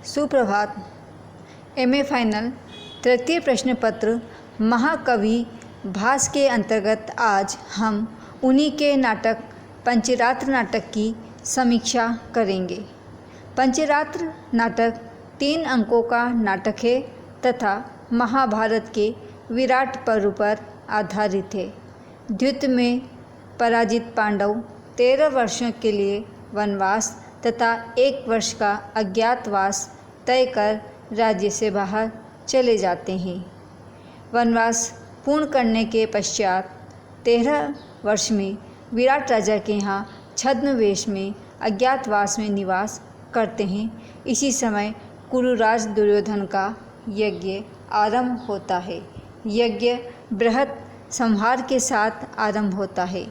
सुप्रभात। MA final तृतीय प्रश्न पत्र महाकवि भास के अंतर्गत आज हम उन्हीं के नाटक पंचरात्र नाटक की समीक्षा करेंगे। पंचरात्र नाटक 3 अंकों का नाटक है तथा महाभारत के विराट पर्व पर आधारित है। द्यूत में पराजित पांडव 13 वर्षों के लिए वनवास तथा 1 वर्ष का अज्ञातवास तय कर राज्य से बाहर चले जाते हैं। वनवास पूर्ण करने के पश्चात 13 वर्ष में विराट राजा के यहाँ छद्मवेश में अज्ञातवास में निवास करते हैं। इसी समय कुरुराज दुर्योधन का यज्ञ आरंभ होता है। यज्ञ बृहत् संहार के साथ आरंभ होता है।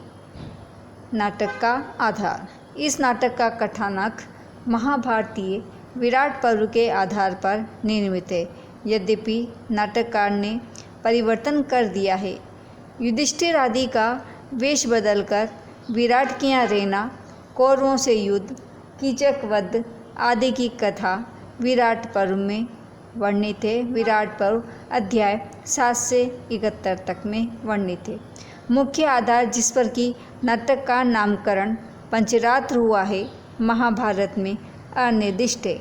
नाटक का आधार। इस नाटक का कथानक महाभारतीय विराट पर्व के आधार पर निर्मित है। यद्यपि नाटककार ने परिवर्तन कर दिया है। युधिष्ठिर आदि का वेश बदलकर विराट के यहाँ रहना, कौरवों से युद्ध, कीचक वध आदि की कथा विराट पर्व में वर्णित है। विराट पर्व अध्याय 7 से 71 तक में वर्णित है। मुख्य आधार जिस पर कि नाटक का नामकरण पंचरात्र हुआ है, महाभारत में अनिर्दिष्ट है।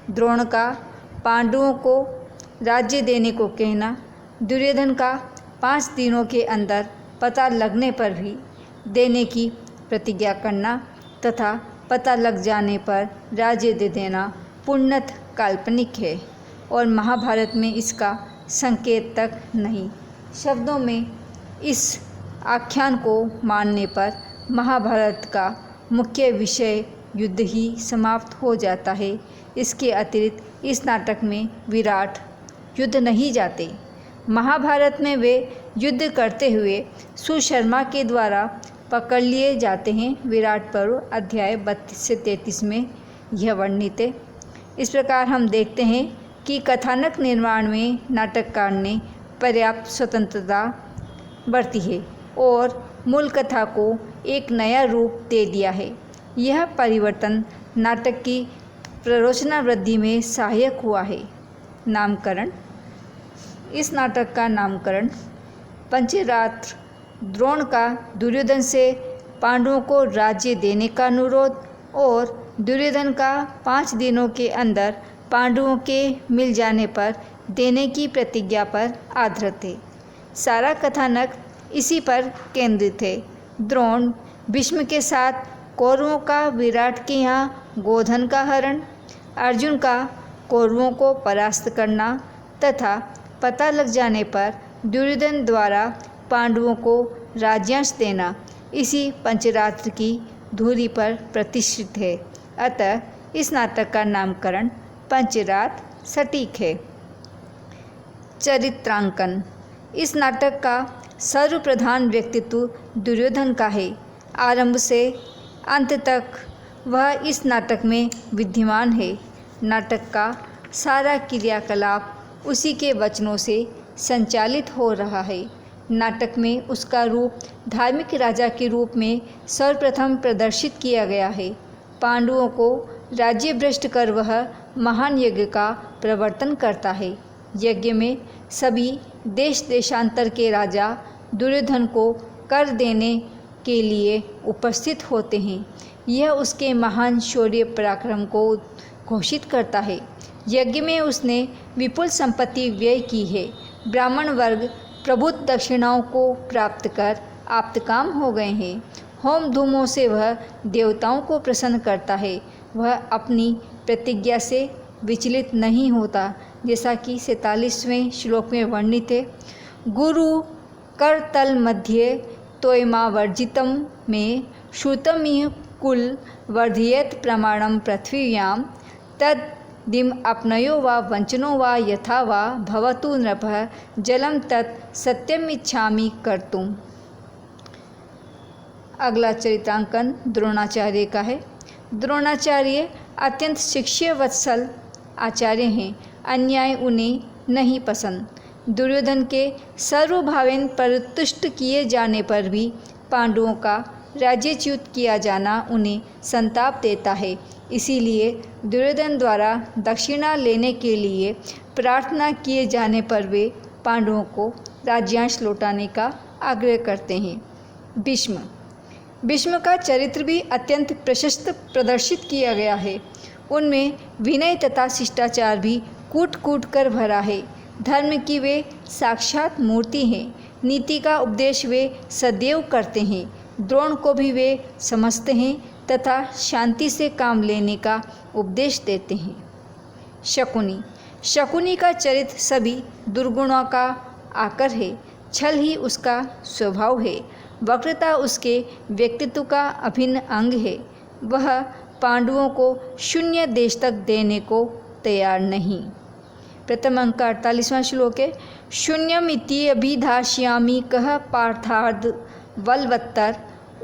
द्रोण का पांडवों को राज्य देने को कहना, दुर्योधन का 5 दिनों के अंदर पता लगने पर भी देने की प्रतिज्ञा करना तथा पता लग जाने पर राज्य दे देना पूर्णतः काल्पनिक है और महाभारत में इसका संकेत तक नहीं। शब्दों में इस आख्यान को मानने पर महाभारत का मुख्य विषय युद्ध ही समाप्त हो जाता है। इसके अतिरिक्त इस नाटक में विराट युद्ध नहीं जाते। महाभारत में वे युद्ध करते हुए सुशर्मा के द्वारा पकड़ लिए जाते हैं। विराट पर्व अध्याय 32 से 33 में यह वर्णित है। इस प्रकार हम देखते हैं कि कथानक निर्माण में नाटककार ने पर्याप्त स्वतंत्रता बरती है और मूल कथा को एक नया रूप दे दिया है। यह परिवर्तन नाटक की प्ररोचना वृद्धि में सहायक हुआ है। नामकरण। इस नाटक का नामकरण पंचरात्र, द्रोण का दुर्योधन से पांडवों को राज्य देने का अनुरोध और दुर्योधन का 5 दिनों के अंदर पांडवों के मिल जाने पर देने की प्रतिज्ञा पर आधारित है। सारा कथानक इसी पर केंद्रित है। द्रोण भीष्म के साथ कौरवों का विराट के यहाँ गोधन का हरण, अर्जुन का कौरवों को परास्त करना तथा पता लग जाने पर दुर्योधन द्वारा पांडवों को राज्यांश देना इसी पंचरात्र की धुरी पर प्रतिष्ठित है। अतः इस नाटक का नामकरण पंचरात्र सटीक है। चरित्रांकन। इस नाटक का सर्वप्रधान व्यक्तित्व दुर्योधन का है। आरंभ से अंत तक वह इस नाटक में विद्यमान है। नाटक का सारा क्रियाकलाप उसी के वचनों से संचालित हो रहा है। नाटक में उसका रूप धार्मिक राजा के रूप में सर्वप्रथम प्रदर्शित किया गया है। पांडवों को राज्य भ्रष्ट कर वह महान यज्ञ का प्रवर्तन करता है। यज्ञ में सभी देश देशांतर के राजा दुर्योधन को कर देने के लिए उपस्थित होते हैं। यह उसके महान शौर्य पराक्रम को घोषित करता है। यज्ञ में उसने विपुल संपत्ति व्यय की है। ब्राह्मण वर्ग प्रभुत दक्षिणाओं को प्राप्त कर आप्तकाम हो गए हैं। होम धूमों से वह देवताओं को प्रसन्न करता है। वह अपनी प्रतिज्ञा से विचलित नहीं होता, जैसा कि 47वें श्लोक में वर्णित है। गुरु करतल मध्य तोयमावर्जितम में श्रुतमिह कुल वर्धयेत प्रमाणम पृथ्वीयां तद दिम अपनयो वा वंचनो वा यथा वा भवतु नृपः जलम तत् सत्यमिच्छामि कर्तुम। अगला चरित्रांकन द्रोणाचार्य का है। द्रोणाचार्य अत्यंत शिष्य वत्सल आचार्य हैं। अन्याय उन्हें नहीं पसंद। दुर्योधन के सर्वभावेन परितुष्ट किए जाने पर भी पांडवों का राज्यच्युत किया जाना उन्हें संताप देता है। इसीलिए दुर्योधन द्वारा दक्षिणा लेने के लिए प्रार्थना किए जाने पर वे पांडवों को राज्यांश लौटाने का आग्रह करते हैं। भीष्म का चरित्र भी अत्यंत प्रशस्त प्रदर्शित किया गया है। उनमें विनय तथा शिष्टाचार भी कूट कूट कर भरा है। धर्म की वे साक्षात मूर्ति हैं। नीति का उपदेश वे सदैव करते हैं। द्रोण को भी वे समझते हैं तथा शांति से काम लेने का उपदेश देते हैं। शकुनी का चरित्र सभी दुर्गुणों का आकर है। छल ही उसका स्वभाव है। वक्रता उसके व्यक्तित्व का अभिन्न अंग है। वह पांडवों को शून्य देश तक देने को तैयार नहीं। प्रथम अंक का 48वां श्लोक है। शून्यमिति अभिधास्यामि कः पार्थार्ध बलवत्तर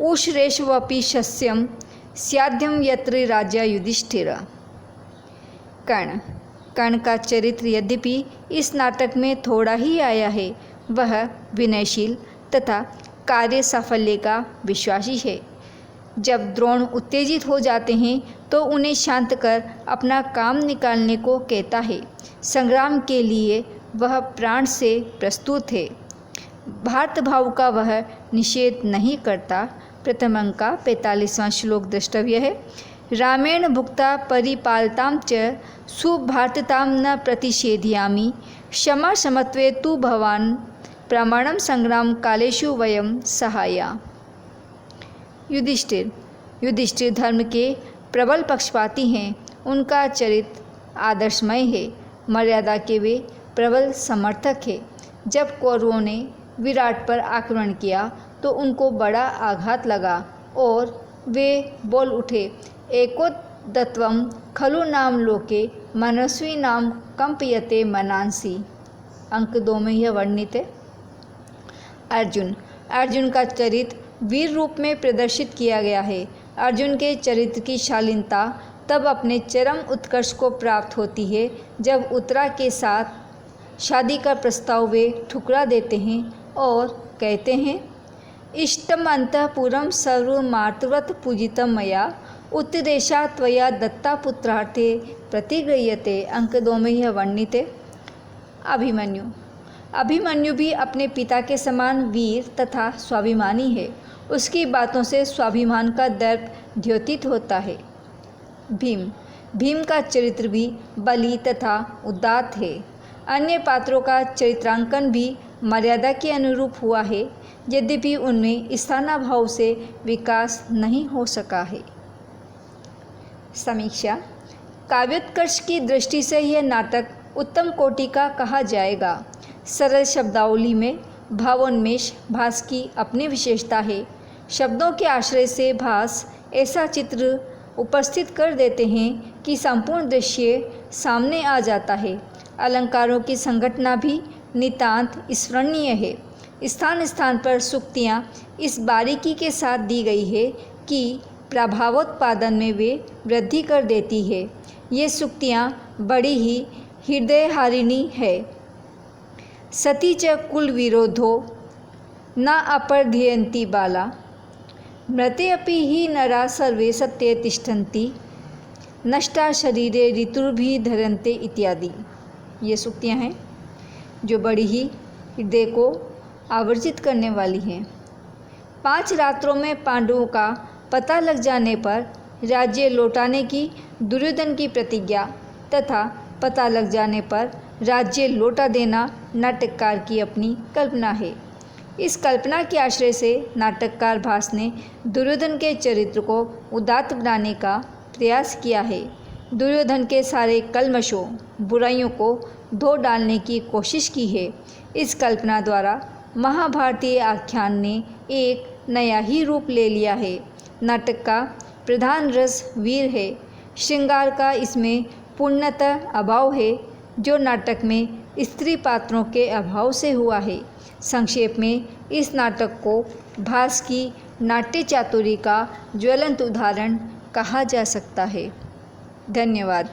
उष्रेष्वपि शस्यम स्याद्यम यत्र राजा युधिष्ठिर। कर्ण का चरित्र यद्यपि इस नाटक में थोड़ा ही आया है, वह विनयशील तथा कार्य साफल्य का विश्वासी है। जब द्रोण उत्तेजित हो जाते हैं तो उन्हें शांत कर अपना काम निकालने को कहता है। संग्राम के लिए वह प्राण से प्रस्तुत है। भारत भाव का वह निषेध नहीं करता। प्रथम अंक का 45वां श्लोक द्रष्टव्य है। रामेण भुक्ता परिपालतां च सुभार्ततां न प्रतिषेधयामि क्षमा समत्वे तु भवान् प्रमाणम संग्राम कालेषु वयम सहाया। युधिष्ठिर धर्म के प्रबल पक्षपाती हैं। उनका चरित्र आदर्शमय है। मर्यादा के वे प्रबल समर्थक है। जब कौरवों ने विराट पर आक्रमण किया तो उनको बड़ा आघात लगा और वे बोल उठे, एकोदत्वं खलु नाम लोके मनस्वी नाम कंपयते मनांसी। अंक 2 में यह वर्णित है। अर्जुन का चरित्र वीर रूप में प्रदर्शित किया गया है। अर्जुन के चरित्र की शालीनता तब अपने चरम उत्कर्ष को प्राप्त होती है जब उत्तरा के साथ शादी का प्रस्ताव वे ठुकरा देते हैं और कहते हैं, इष्टम अंतःपुरम सर्वमार्तव्रत पूजितम मया उत्तरेशा त्वया दत्ता पुत्रार्थे प्रतिगृह्यते। अंक 2 में यह वर्णित है। अभिमन्यु भी अपने पिता के समान वीर तथा स्वाभिमानी है। उसकी बातों से स्वाभिमान का दर्प द्योतित होता है। भीम का चरित्र भी बली तथा उदात्त है। अन्य पात्रों का चरित्रांकन भी मर्यादा के अनुरूप हुआ है, यद्यपि उनमें स्थानाभाव से विकास नहीं हो सका है। समीक्षा। काव्योत्कर्ष की दृष्टि से यह नाटक उत्तम कोटि का कहा जाएगा। सरल शब्दावली में भावोन्मेष भास की अपनी विशेषता है। शब्दों के आश्रय से भास ऐसा चित्र उपस्थित कर देते हैं कि संपूर्ण दृश्य सामने आ जाता है। अलंकारों की संघटना भी नितांत स्मरणीय है। स्थान स्थान पर सूक्तियाँ इस बारीकी के साथ दी गई है कि प्रभावोत्पादन में वे वृद्धि कर देती है। ये सूक्तियाँ बड़ी ही हृदयहारिणी है। सती च कुल विरोधो न अपर्ध्यन्ति बाला मृते अपि हि नरा सर्वे सत्ये तिष्ठन्ति नष्टा शरीरे ऋतुर्भि धरन्ते इत्यादि। ये सूक्तियाँ हैं जो बड़ी ही हृदय को आवर्जित करने वाली हैं। 5 रात्रों में पांडवों का पता लग जाने पर राज्य लौटाने की दुर्योधन की प्रतिज्ञा तथा पता लग जाने पर राज्य लौटा देना नाटककार की अपनी कल्पना है। इस कल्पना के आश्रय से नाटककार भास ने दुर्योधन के चरित्र को उदात्त बनाने का प्रयास किया है। दुर्योधन के सारे कल्मशों बुराइयों को धो डालने की कोशिश की है। इस कल्पना द्वारा महाभारतीय आख्यान ने एक नया ही रूप ले लिया है। नाटक का प्रधान रस वीर है। श्रृंगार का इसमें पूर्णतः अभाव है, जो नाटक में स्त्री पात्रों के अभाव से हुआ है। संक्षेप में इस नाटक को भास की नाट्य चातुरी का ज्वलंत उदाहरण कहा जा सकता है। धन्यवाद।